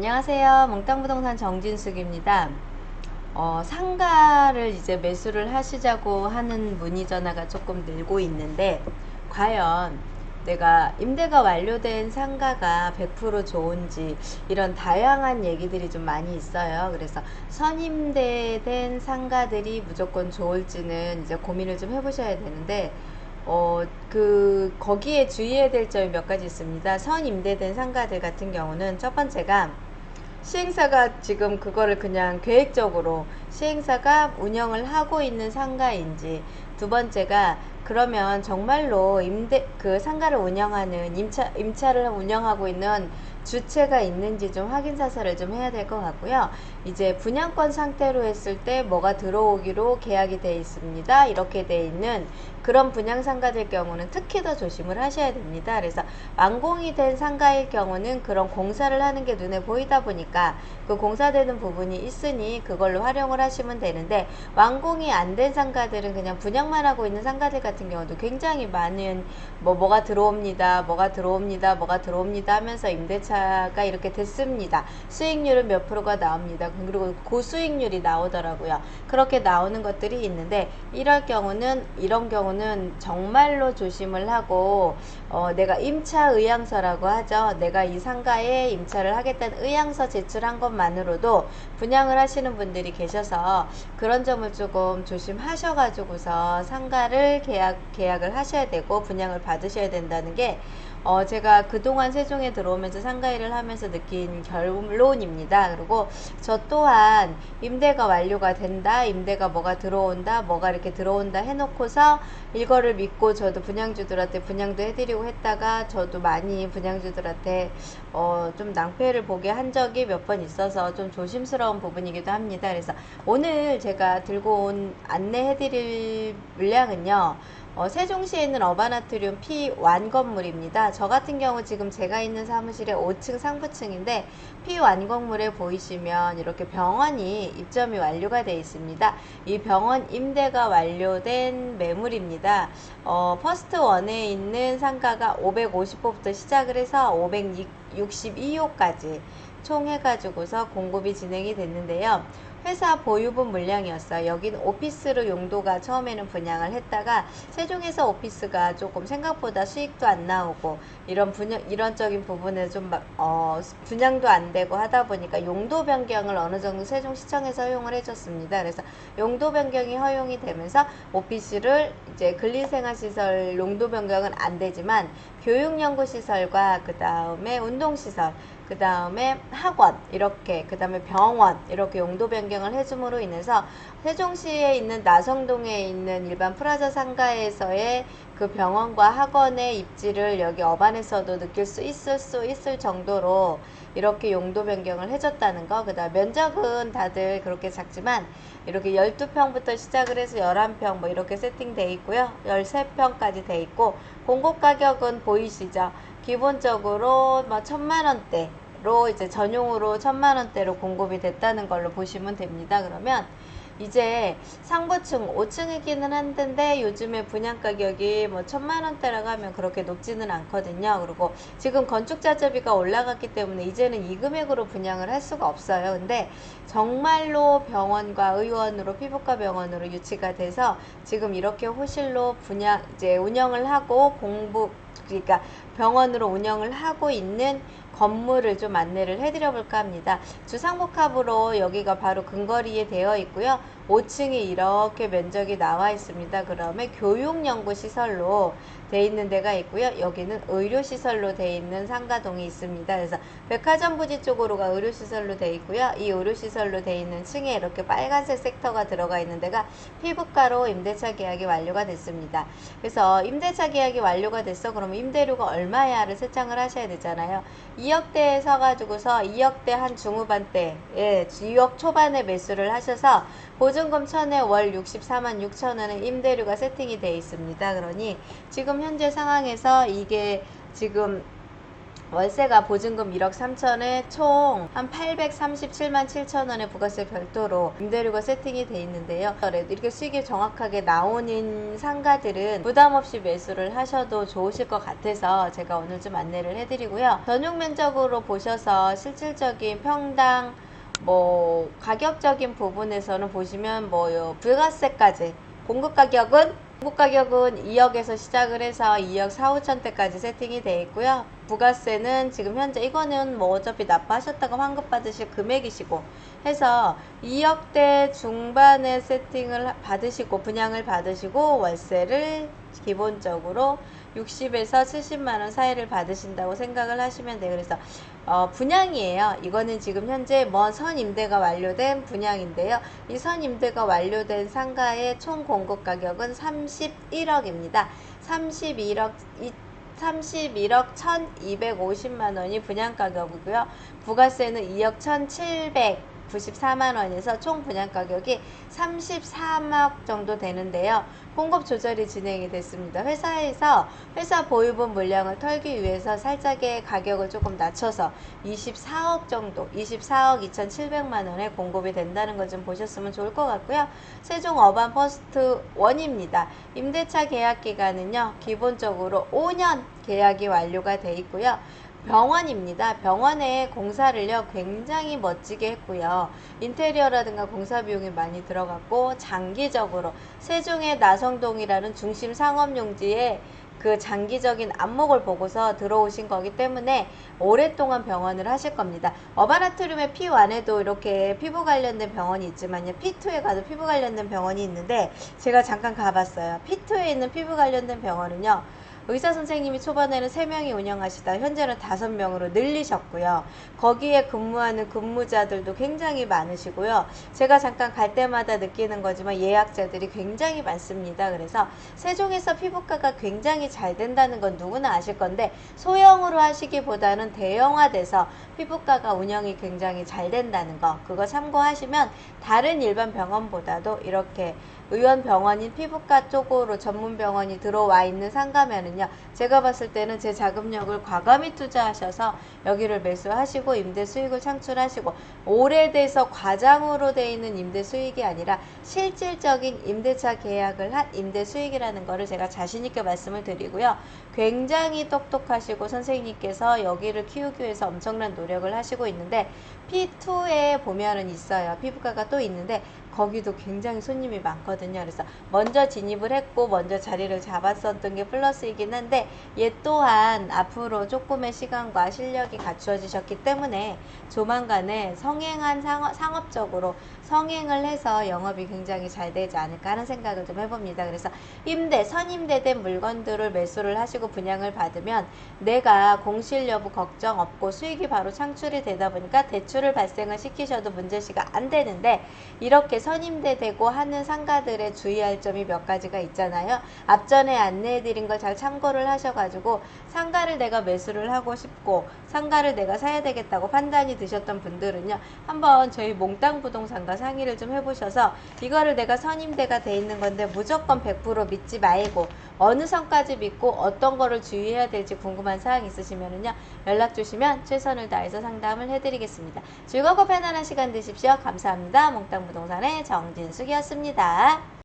안녕하세요. 몽땅부동산 정진숙입니다. 상가를 이제 매수를 하시자고 하는 문의 전화가 조금 늘고 있는데, 과연 내가 임대가 완료된 상가가 100% 좋은지, 이런 다양한 얘기들이 좀 많이 있어요. 그래서 선임대된 상가들이 무조건 좋을지는 이제 고민을 좀 해보셔야 되는데, 거기에 주의해야 될 점이 몇 가지 있습니다. 선임대된 상가들 같은 경우는 첫 번째가 시행사가 지금 그거를 그냥 계획적으로 시행사가 운영을 하고 있는 상가인지, 두 번째가 그러면 정말로 그 상가를 운영하는 임차를 운영하고 있는 주체가 있는지 좀 확인 사살을 좀 해야 될 것 같고요. 이제 분양권 상태로 했을 때 뭐가 들어오기로 계약이 돼 있습니다, 이렇게 돼 있는 그런 분양 상가들 경우는 특히 더 조심을 하셔야 됩니다. 그래서 완공이 된 상가일 경우는 그런 공사를 하는 게 눈에 보이다 보니까 그 공사되는 부분이 있으니 그걸로 활용을 하시면 되는데, 완공이 안 된 상가들은 그냥 분양만 하고 있는 상가들 같은 경우도 굉장히 많은 뭐가 들어옵니다, 뭐가 들어옵니다, 뭐가 들어옵니다 하면서 임대차가 이렇게 됐습니다. 수익률은 몇 프로가 나옵니다. 그리고 고수익률이 나오더라고요. 그렇게 나오는 것들이 있는데, 이런 경우는 정말로 조심을 하고, 내가 임차 의향서라고 하죠. 내가 이 상가에 임차를 하겠다는 의향서 제출한 것만으로도 분양을 하시는 분들이 계셔서 그런 점을 조금 조심하셔가지고서 상가를 계약을 하셔야 되고 분양을 받으셔야 된다는 게 제가 그동안 세종에 들어오면서 상가 일을 하면서 느낀 결론입니다. 그리고 저 또한 임대가 완료가 된다, 임대가 뭐가 들어온다, 뭐가 이렇게 들어온다 해놓고서 이거를 믿고 저도 분양주들한테 분양도 해드리고 했다가 저도 많이 분양주들한테 좀 낭패를 보게 한 적이 몇 번 있어서 좀 조심스러운 부분이기도 합니다. 그래서 오늘 제가 들고 온 안내해드릴 물량은요, 세종시에 있는 어바나트리움 P1 건물입니다. 저 같은 경우 지금 제가 있는 사무실의 5층 상부층인데, P1 건물에 보이시면 이렇게 병원이 입점이 완료가 되어 있습니다. 이 병원 임대가 완료된 매물입니다. 퍼스트 원에 있는 상가가 550호부터 시작을 해서 562호까지 총 해가지고서 공급이 진행이 됐는데요. 회사 보유분 물량이었어요. 여기는 오피스로 용도가 처음에는 분양을 했다가 세종에서 오피스가 조금 생각보다 수익도 안 나오고 이런적인 부분에 좀 분양도 안 되고 하다 보니까 용도 변경을 어느 정도 세종시청에서 허용을 해줬습니다. 그래서 용도 변경이 허용이 되면서 오피스를 이제 근린생활시설 용도 변경은 안 되지만 교육연구시설과 그 다음에 운동시설, 그 다음에 학원, 이렇게, 그 다음에 병원, 이렇게 용도 변경을 해줌으로 인해서 세종시에 있는 나성동에 있는 일반 프라자 상가에서의 그 병원과 학원의 입지를 여기 어반에서도 느낄 수 있을 정도로 이렇게 용도 변경을 해줬다는 거. 그 다음 면적은 다들 그렇게 작지만 이렇게 12평부터 시작을 해서 11평 뭐 이렇게 세팅되어 있고요. 13평까지 돼 있고, 공급 가격은 보이시죠? 기본적으로 뭐 1000만원대로 이제 전용으로 1000만원대로 공급이 됐다는 걸로 보시면 됩니다. 그러면 이제 상부층 5층이기는 한데 요즘에 분양 가격이 뭐 1000만원대라고 하면 그렇게 높지는 않거든요. 그리고 지금 건축자재비가 올라갔기 때문에 이제는 이 금액으로 분양을 할 수가 없어요. 근데 정말로 병원과 의원으로, 피부과 병원으로 유치가 돼서 지금 이렇게 호실로 이제 운영을 하고 그러니까 병원으로 운영을 하고 있는 건물을 좀 안내를 해드려 볼까 합니다. 주상복합으로 여기가 바로 근거리에 되어 있고요. 5층이 이렇게 면적이 나와 있습니다. 그러면 교육연구시설로 돼 있는 데가 있고요. 여기는 의료시설로 돼 있는 상가동이 있습니다. 그래서 백화점 부지 쪽으로가 의료시설로 돼 있고요. 이 의료시설로 돼 있는 층에 이렇게 빨간색 섹터가 들어가 있는 데가 피부과로 임대차 계약이 완료가 됐습니다. 그래서 임대차 계약이 완료가 됐어. 그러면 임대료가 얼마야를 세창을 하셔야 되잖아요. 2억대에 서가지고서 2억대 한 중후반대, 2억 초반에 매수를 하셔서 보증금 1000에 월 64만 6천원의 임대료가 세팅이 되어 있습니다. 그러니 지금 현재 상황에서 이게 지금 월세가 보증금 1억 3천에 총 한 837만 7천 원의 부가세 별도로 임대료가 세팅이 돼 있는데요. 이렇게 수익이 정확하게 나오는 상가들은 부담 없이 매수를 하셔도 좋으실 것 같아서 제가 오늘 좀 안내를 해드리고요. 전용 면적으로 보셔서 실질적인 평당 가격적인 부분에서는 보시면 부가세까지 공급 가격은 2억에서 시작을 해서 2억 4, 5천대까지 세팅이 되어 있고요. 부가세는 지금 현재 이거는 어차피 납부하셨다가 환급 받으실 금액이시고 해서 2억대 중반에 세팅을 받으시고 분양을 받으시고 월세를 기본적으로 60에서 70만원 사이를 받으신다고 생각을 하시면 돼요. 그래서 분양이에요. 이거는 지금 현재 선임대가 완료된 분양인데요. 이 선임대가 완료된 상가의 총 공급 가격은 31억입니다. 31억 1250만원이 분양가격이고요. 부가세는 2억 1794만원에서 총 분양가격이 33억 정도 되는데요. 공급 조절이 진행이 됐습니다. 회사 보유분 물량을 털기 위해서 살짝의 가격을 조금 낮춰서 24억 정도, 24억 2,700만원에 공급이 된다는 걸 좀 보셨으면 좋을 것 같고요. 세종 어반 퍼스트 1입니다. 임대차 계약 기간은요, 기본적으로 5년 계약이 완료가 돼 있고요. 병원입니다. 병원에 공사를요 굉장히 멋지게 했고요. 인테리어라든가 공사 비용이 많이 들어갔고 장기적으로 세종의 나성동이라는 중심 상업용지에 그 장기적인 안목을 보고서 들어오신 거기 때문에 오랫동안 병원을 하실 겁니다. 어바나트륨의 P1에도 이렇게 피부 관련된 병원이 있지만요. P2에 가도 피부 관련된 병원이 있는데 제가 잠깐 가봤어요. P2에 있는 피부 관련된 병원은요. 의사 선생님이 초반에는 3명이 운영하시다 현재는 5명으로 늘리셨고요. 거기에 근무하는 근무자들도 굉장히 많으시고요. 제가 잠깐 갈 때마다 느끼는 거지만 예약자들이 굉장히 많습니다. 그래서 세종에서 피부과가 굉장히 잘 된다는 건 누구나 아실 건데 소형으로 하시기보다는 대형화돼서 피부과가 운영이 굉장히 잘 된다는 거 그거 참고하시면 다른 일반 병원보다도 이렇게 의원병원인 피부과 쪽으로 전문병원이 들어와 있는 상가면은요, 제가 봤을 때는 제 자금력을 과감히 투자하셔서 여기를 매수하시고 임대 수익을 창출하시고 오래돼서 과장으로 돼 있는 임대 수익이 아니라 실질적인 임대차 계약을 한 임대 수익이라는 거를 제가 자신있게 말씀을 드리고요. 굉장히 똑똑하시고 선생님께서 여기를 키우기 위해서 엄청난 노력을 하시고 있는데 P2에 보면은 있어요. 피부과가 또 있는데 거기도 굉장히 손님이 많거든요. 그래서 먼저 진입을 했고 먼저 자리를 잡았었던 게 플러스이긴 한데 얘 또한 앞으로 조금의 시간과 실력이 갖추어지셨기 때문에 조만간에 성행한 상업적으로 성행을 해서 영업이 굉장히 잘 되지 않을까 하는 생각을 좀 해봅니다. 그래서 선임대된 물건들을 매수를 하시고 분양을 받으면 내가 공실 여부 걱정 없고 수익이 바로 창출이 되다 보니까 대출을 발생을 시키셔도 문제시가 안 되는데 이렇게 선임대되고 하는 상가들의 주의할 점이 몇 가지가 있잖아요. 앞전에 안내해드린 걸 잘 참고를 하셔가지고 상가를 내가 매수를 하고 싶고 상가를 내가 사야 되겠다고 판단이 드셨던 분들은요. 한번 저희 몽땅 부동산과 상의를 좀 해보셔서 이거를 내가 선임대가 돼 있는 건데 무조건 100% 믿지 말고 어느 선까지 믿고 어떤 거를 주의해야 될지 궁금한 사항 있으시면은요. 연락 주시면 최선을 다해서 상담을 해드리겠습니다. 즐겁고 편안한 시간 되십시오. 감사합니다. 몽땅 부동산의 정진숙이었습니다.